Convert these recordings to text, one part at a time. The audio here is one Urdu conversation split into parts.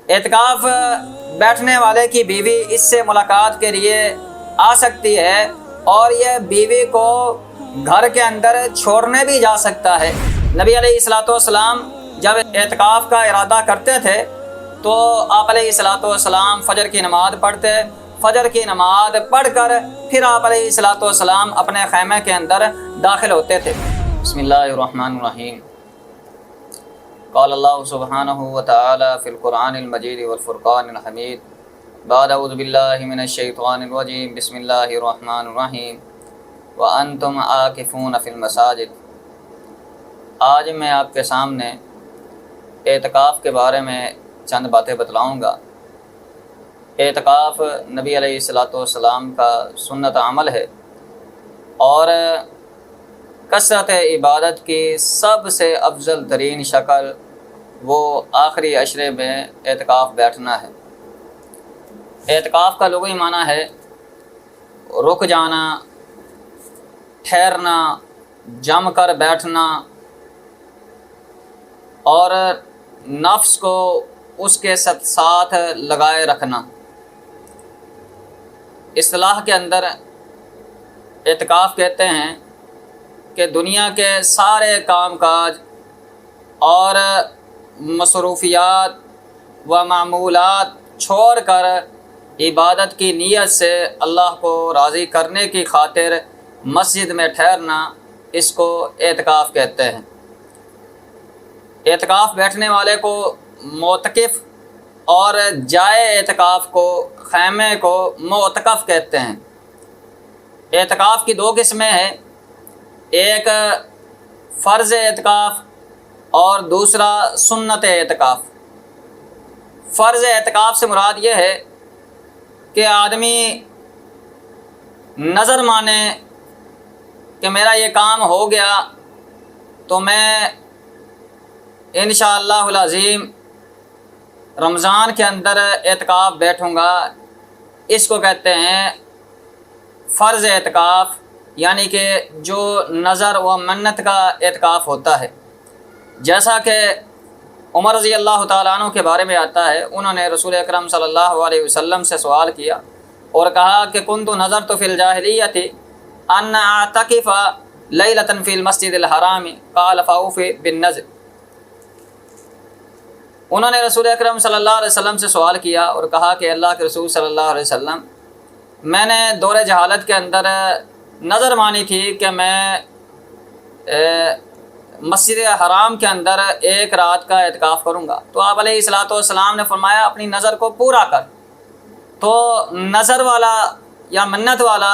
اعتکاف بیٹھنے والے کی بیوی اس سے ملاقات کے لیے آ سکتی ہے اور یہ بیوی کو گھر کے اندر چھوڑنے بھی جا سکتا ہے۔ نبی علیہ الصلوۃ والسلام جب اعتکاف کا ارادہ کرتے تھے تو آپ علیہ الصلوۃ والسلام فجر کی نماز پڑھتے، فجر کی نماز پڑھ کر پھر آپ علیہ الصلوۃ والسلام اپنے خیمے کے اندر داخل ہوتے تھے۔ بسم اللہ الرحمن الرحیم۔ قال اللہ سبحانہ وتعالی فی القرآن المجید والفرقان الحمید بعد اعوذ باللہ من الشیطان الرجیم بسم اللہ الرحمن الرحیم وانتم عاکفون فی المساجد۔ آج میں آپ کے سامنے اعتکاف کے بارے میں چند باتیں بتلاؤں گا۔ اعتکاف نبی علیہ الصلوۃ والسلام کا سنت عمل ہے اور کثرت عبادت کی سب سے افضل ترین شکل وہ آخری عشرے میں اعتکاف بیٹھنا ہے۔ اعتکاف کا لغوی معنی ہے رک جانا، ٹھہرنا، جم کر بیٹھنا اور نفس کو اس کے ساتھ لگائے رکھنا۔ اصطلاح کے اندر اعتکاف کہتے ہیں کہ دنیا کے سارے کام کاج اور مصروفیات و معمولات چھوڑ کر عبادت کی نیت سے اللہ کو راضی کرنے کی خاطر مسجد میں ٹھہرنا، اس کو اعتکاف کہتے ہیں۔ اعتکاف بیٹھنے والے کو معتکف اور جائے اعتکاف کو، خیمے کو معتکف کہتے ہیں۔ اعتکاف کی دو قسمیں ہیں، ایک فرض اعتکاف اور دوسرا سنت اعتکاف۔ فرض اعتکاف سے مراد یہ ہے کہ آدمی نظر مانے کہ میرا یہ کام ہو گیا تو میں انشاءاللہ العظیم رمضان کے اندر اعتکاف بیٹھوں گا۔ اس کو کہتے ہیں فرض اعتکاف، یعنی کہ جو نظر و منت کا اعتکاف ہوتا ہے۔ جیسا کہ عمر رضی اللہ تعالیٰ عنہ کے بارے میں آتا ہے، انہوں نے رسول اکرم صلی اللہ علیہ وسلم سے سوال کیا اور کہا کہ کنت نظرت فی الجاہلیۃ ان اعتکف لیلۃ فی المسجد الحرام قال فاوف بالنذر۔ انہوں نے رسول اکرم صلی اللہ علیہ وسلم سے سوال کیا اور کہا کہ اللہ کے رسول صلی اللہ علیہ وسلم، میں نے دور جہالت کے اندر نظر مانی تھی کہ میں مسجد حرام کے اندر ایک رات کا اعتکاف کروں گا۔ تو آپ علیہ الصلوۃ والسلام نے فرمایا اپنی نظر کو پورا کر۔ تو نظر والا یا منت والا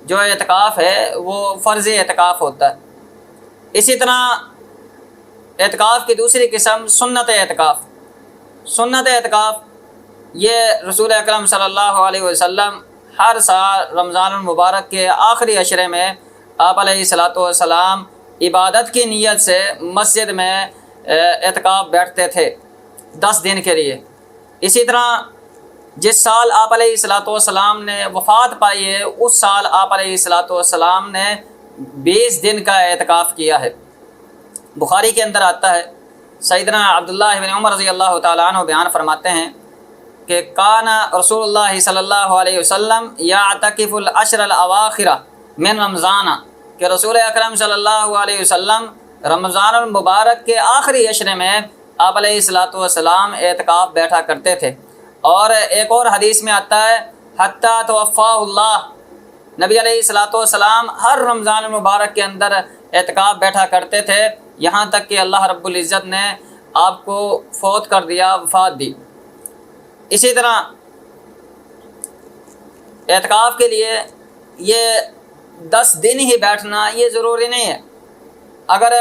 جو اعتکاف ہے وہ فرضی اعتکاف ہوتا ہے۔ اسی طرح اعتکاف کی دوسری قسم سنت اعتکاف۔ سنت اعتکاف یہ رسول اکرم صلی اللہ علیہ وسلم ہر سال رمضان المبارک کے آخری عشرے میں آپ علیہ الصلوۃ والسلام عبادت کی نیت سے مسجد میں اعتکاف بیٹھتے تھے 10 دن کے لیے۔ اسی طرح جس سال آپ علیہ الصلوۃ والسلام نے وفات پائی ہے، اس سال آپ علیہ الصلوۃ والسلام نے 20 دن کا اعتکاف کیا ہے۔ بخاری کے اندر آتا ہے، سیدنا عبداللہ بن عمر رضی اللہ تعالیٰ عنہ بیان فرماتے ہیں کہ کان رسول اللہ صلی اللہ علیہ وسلم یعتکف العشر الاواخر من رمضان، کہ رسول اکرم صلی اللہ علیہ وسلم رمضان المبارک کے آخری عشرے میں آپ علیہ الصلوۃ والسلام اعتکاف بیٹھا کرتے تھے۔ اور ایک اور حدیث میں آتا ہے حتیٰ توفاہ اللہ، نبی علیہ الصلوۃ والسلام ہر رمضان المبارک کے اندر اعتکاف بیٹھا کرتے تھے، یہاں تک کہ اللہ رب العزت نے آپ کو فوت کر دیا، وفات دی۔ اسی طرح اعتکاف کے لیے یہ 10 دن ہی بیٹھنا یہ ضروری نہیں ہے۔ اگر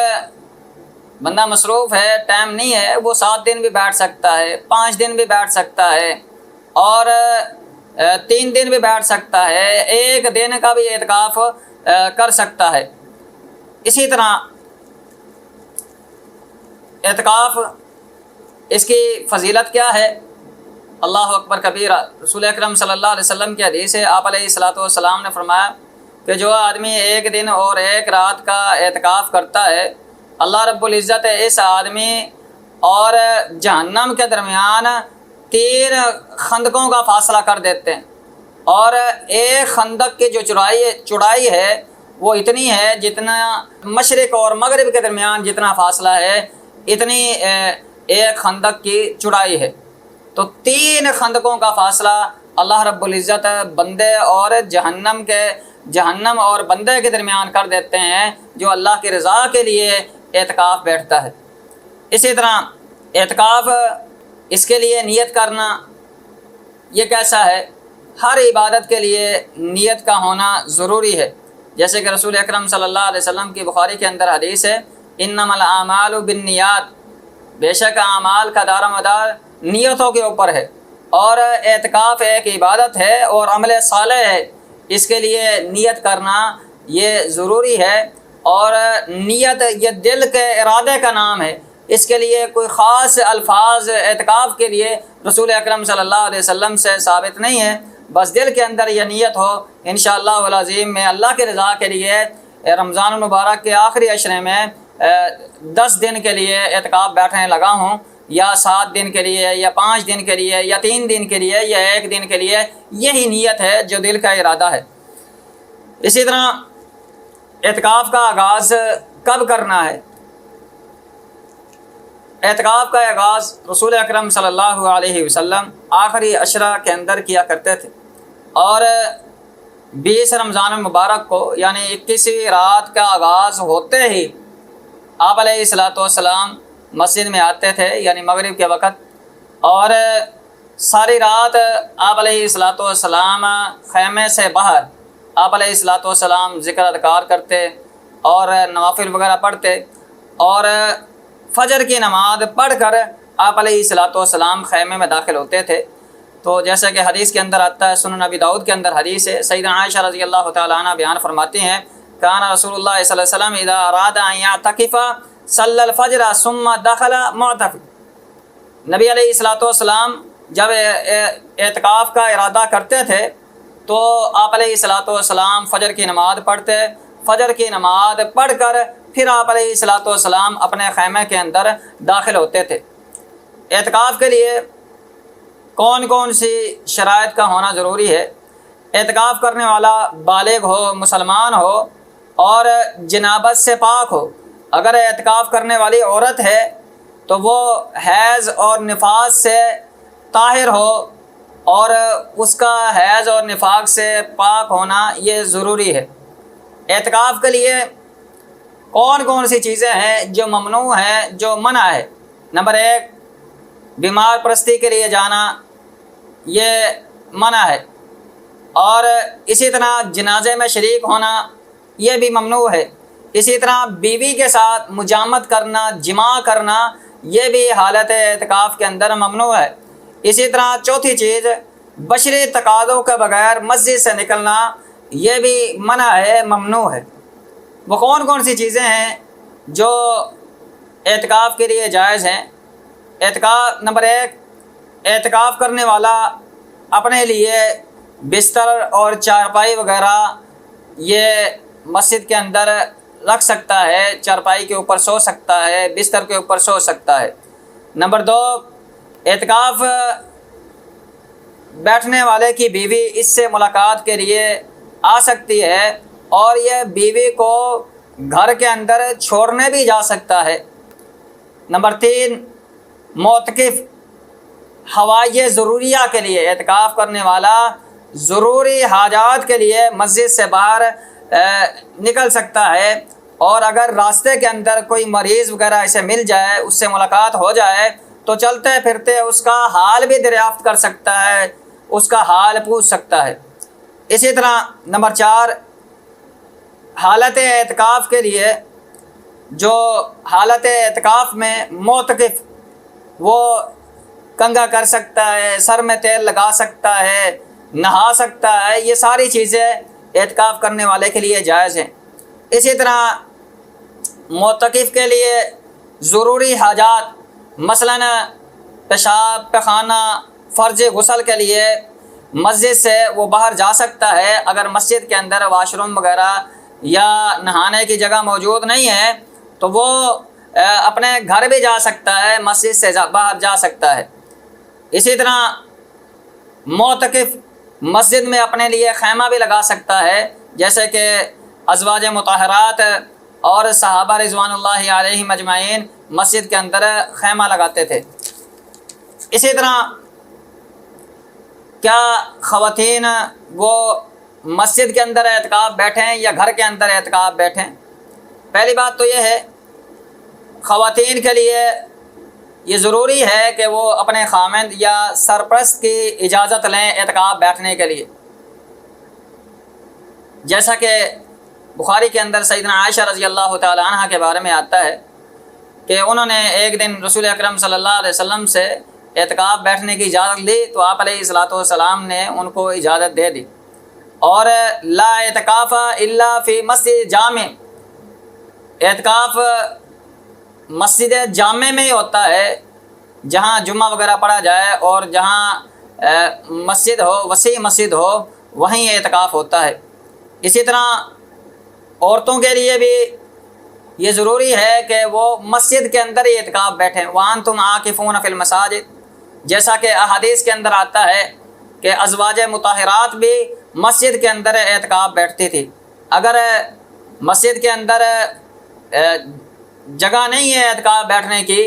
بندہ مصروف ہے، ٹائم نہیں ہے، وہ 7 دن بھی بیٹھ سکتا ہے، 5 دن بھی بیٹھ سکتا ہے اور 3 دن بھی بیٹھ سکتا ہے، 1 دن کا بھی اعتکاف کر سکتا ہے۔ اسی طرح اعتکاف اس کی فضیلت کیا ہے؟ اللہ اکبر کبیرہ، رسول اکرم صلی اللہ علیہ وسلم کی حدیث ہے، آپ علیہ الصلوۃ والسلام نے فرمایا کہ جو آدمی 1 دن اور 1 رات کا اعتکاف کرتا ہے، اللہ رب العزت اس آدمی اور جہنم کے درمیان 3 خندقوں کا فاصلہ کر دیتے ہیں، اور ایک خندق کی جو چوڑائی ہے وہ اتنی ہے جتنا مشرق اور مغرب کے درمیان جتنا فاصلہ ہے، اتنی ایک خندق کی چوڑائی ہے۔ تو 3 خندقوں کا فاصلہ اللہ رب العزت بندے اور جہنم اور بندے کے درمیان کر دیتے ہیں جو اللہ کی رضا کے لیے اعتکاف بیٹھتا ہے۔ اسی طرح اعتکاف، اس کے لیے نیت کرنا یہ کیسا ہے؟ ہر عبادت کے لیے نیت کا ہونا ضروری ہے، جیسے کہ رسول اکرم صلی اللہ علیہ وسلم کی بخاری کے اندر حدیث ہے، انما الاعمال بالنیات، بے شک اعمال کا دار و مدار نیتوں کے اوپر ہے، اور اعتکاف ایک عبادت ہے اور عمل صالح ہے، اس کے لیے نیت کرنا یہ ضروری ہے۔ اور نیت یہ دل کے ارادے کا نام ہے، اس کے لیے کوئی خاص الفاظ اعتکاف کے لیے رسول اکرم صلی اللہ علیہ وسلم سے ثابت نہیں ہے، بس دل کے اندر یہ نیت ہو انشاءاللہ العظیم میں اللہ کے رضا کے لیے رمضان المبارک کے آخری عشرے میں 10 دن کے لیے اعتکاف بیٹھنے لگا ہوں، یا 7 دن کے لیے، یا 5 دن کے لیے، یا 3 دن کے لیے، یا 1 دن کے لیے، یہی نیت ہے جو دل کا ارادہ ہے۔ اسی طرح اعتکاف کا آغاز کب کرنا ہے؟ اعتکاف کا آغاز رسول اکرم صلی اللہ علیہ وسلم آخری عشرہ کے اندر کیا کرتے تھے، اور 20 رمضان المبارک کو یعنی 21ویں رات کا آغاز ہوتے ہی آپ علیہ الصلوۃ والسلام مسجد میں آتے تھے، یعنی مغرب کے وقت، اور ساری رات آپ علیہ الصلوۃ والسلام خیمے سے باہر آپ علیہ الصلوۃ والسلام ذکر اذکار کرتے اور نوافل وغیرہ پڑھتے، اور فجر کی نماز پڑھ کر آپ علیہ الصلوۃ والسلام خیمے میں داخل ہوتے تھے۔ تو جیسا کہ حدیث کے اندر آتا ہے، سنن ابی داؤد کے اندر حدیث ہے، سیدہ عائشہ رضی اللہ تعالیٰ عنہ بیان فرماتی ہیں، کان رسول اللہ صلی اللہ علیہ وسلم اذا اراد ان یعتکف صلی الفجر ثم دخل معتکف، نبی علیہ الصلوۃ والسلام جب اعتکاف کا ارادہ کرتے تھے تو آپ علیہ الصلوۃ والسلام فجر کی نماز پڑھتے، فجر کی نماز پڑھ کر پھر آپ علیہ الصلوۃ والسلام اپنے خیمے کے اندر داخل ہوتے تھے۔ اعتکاف کے لیے کون کون سی شرائط کا ہونا ضروری ہے؟ اعتکاف کرنے والا بالغ ہو، مسلمان ہو، اور جنابت سے پاک ہو۔ اگر اعتکاف کرنے والی عورت ہے تو وہ حیض اور نفاس سے طاہر ہو، اور اس کا حیض اور نفاق سے پاک ہونا یہ ضروری ہے۔ اعتکاف کے لیے کون کون سی چیزیں ہیں جو ممنوع ہیں، جو منع ہے؟ نمبر 1، بیمار پرستی کے لیے جانا یہ منع ہے، اور اسی طرح جنازے میں شریک ہونا یہ بھی ممنوع ہے۔ اسی طرح بیوی کے ساتھ مجامت کرنا، جماع کرنا، یہ بھی حالت اعتکاف کے اندر ممنوع ہے۔ اسی طرح چوتھی چیز، بشری تقاضوں کے بغیر مسجد سے نکلنا یہ بھی منع ہے، ممنوع ہے۔ وہ کون کون سی چیزیں ہیں جو اعتکاف کے لیے جائز ہیں؟ اعتکاف نمبر 1، اعتکاف کرنے والا اپنے لیے بستر اور چارپائی وغیرہ یہ مسجد کے اندر رکھ سکتا ہے، چارپائی کے اوپر سو سکتا ہے، بستر کے اوپر سو سکتا ہے۔ نمبر 2، اعتکاف بیٹھنے والے کی بیوی اس سے ملاقات کے لیے آ سکتی ہے، اور یہ بیوی کو گھر کے اندر چھوڑنے بھی جا سکتا ہے۔ نمبر 3، معتکف حوائج ضروریہ کے لیے اعتکاف کرنے والا ضروری حاجات کے لیے مسجد سے باہر نکل سکتا ہے، اور اگر راستے کے اندر کوئی مریض وغیرہ اسے مل جائے، اس سے ملاقات ہو جائے تو چلتے پھرتے اس کا حال بھی دریافت کر سکتا ہے، اس کا حال پوچھ سکتا ہے۔ اسی طرح نمبر 4، حالت اعتکاف کے لیے جو حالت اعتکاف میں معتکف وہ کنگھا کر سکتا ہے، سر میں تیل لگا سکتا ہے، نہا سکتا ہے، یہ ساری چیزیں اعتکاف کرنے والے کے لیے جائز ہیں۔ اسی طرح معتکف کے لیے ضروری حاجات مثلاً پیشاب پخانہ، فرض غسل کے لیے مسجد سے وہ باہر جا سکتا ہے۔ اگر مسجد کے اندر واش روم وغیرہ یا نہانے کی جگہ موجود نہیں ہے تو وہ اپنے گھر بھی جا سکتا ہے، مسجد سے باہر جا سکتا ہے۔ اسی طرح معتکف مسجد میں اپنے لیے خیمہ بھی لگا سکتا ہے، جیسے کہ ازواج مطہرات اور صحابہ رضوان اللہ علیہم اجمعین مسجد کے اندر خیمہ لگاتے تھے۔ اسی طرح کیا خواتین وہ مسجد کے اندر اعتکاف بیٹھیں یا گھر کے اندر اعتکاف بیٹھیں؟ پہلی بات تو یہ ہے، خواتین کے لیے یہ ضروری ہے کہ وہ اپنے خامند یا سرپرست کی اجازت لیں اعتکاف بیٹھنے کے لیے، جیسا کہ بخاری کے اندر سیدنا عائشہ رضی اللہ تعالی عنہ کے بارے میں آتا ہے کہ انہوں نے ایک دن رسول اکرم صلی اللہ علیہ وسلم سے اعتکاف بیٹھنے کی اجازت لی تو آپ علیہ الصلوۃ والسلام نے ان کو اجازت دے دی۔ اور لا اعتکاف الا فی مسجد جامع، اعتکاف مسجد جامع میں ہی ہوتا ہے جہاں جمعہ وغیرہ پڑھا جائے اور جہاں مسجد ہو، وسیع مسجد ہو، وہیں اعتکاف ہوتا ہے۔ اسی طرح عورتوں کے لیے بھی یہ ضروری ہے کہ وہ مسجد کے اندر ہی اعتکاف بیٹھیں، وَأَنْتُمْ عَاكِفُونَ فِي الْمَسَاجِدِ، جیسا کہ احادیث کے اندر آتا ہے کہ ازواج مطہرات بھی مسجد کے اندر اعتکاف بیٹھتی تھی۔ اگر مسجد کے اندر جگہ نہیں ہے اعتکاف بیٹھنے کی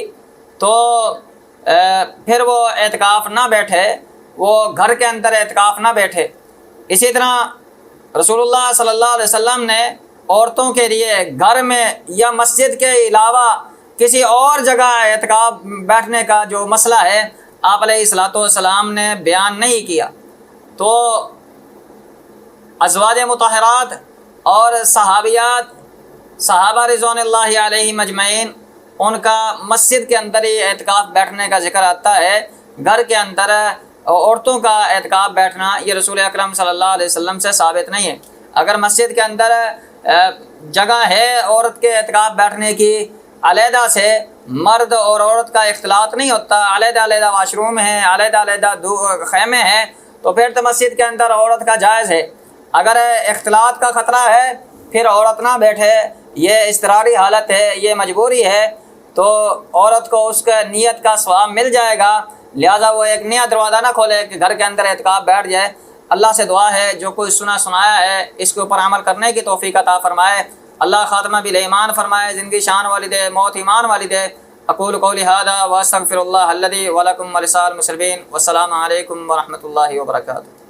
تو پھر وہ اعتکاف نہ بیٹھے، وہ گھر کے اندر اعتکاف نہ بیٹھے۔ اسی طرح رسول اللہ صلی اللہ علیہ وسلم نے عورتوں کے لیے گھر میں یا مسجد کے علاوہ کسی اور جگہ اعتکاف بیٹھنے کا جو مسئلہ ہے آپ علیہ الصلوۃ والسلام نے بیان نہیں کیا۔ تو ازواج مطہرات اور صحابیات، صحابہ رضوان اللہ علیہم اجمعین، ان کا مسجد کے اندر ہی اعتکاف بیٹھنے کا ذکر آتا ہے، گھر کے اندر عورتوں کا اعتکاف بیٹھنا یہ رسول اکرم صلی اللہ علیہ وسلم سے ثابت نہیں ہے۔ اگر مسجد کے اندر جگہ ہے عورت کے اعتکاف بیٹھنے کی، علیحدہ سے مرد اور عورت کا اختلاط نہیں ہوتا، علیحدہ علیحدہ واش روم ہیں، علیحدہ علیحدہ خیمے ہیں، تو پھر تو مسجد کے اندر عورت کا جائز ہے۔ اگر اختلاط کا خطرہ ہے پھر عورت نہ بیٹھے، یہ اضطراری حالت ہے، یہ مجبوری ہے، تو عورت کو اس کا نیت کا ثواب مل جائے گا، لہٰذا وہ ایک نیا دروازہ نہ کھولے کہ گھر کے اندر اعتکاف بیٹھ جائے۔ اللہ سے دعا ہے جو کوئی سنایا ہے اس کے اوپر عمل کرنے کی توفیق عطا فرمائے۔ اللہ خاتمہ بالایمان فرمائے، زندگی شان والی دے، موت ایمان والی دے۔ اقول قولی ھذا واستغفر اللہ الذی ولکم ولسائر المسلمین، والسلام علیکم ورحمۃ اللہ وبرکاتہ۔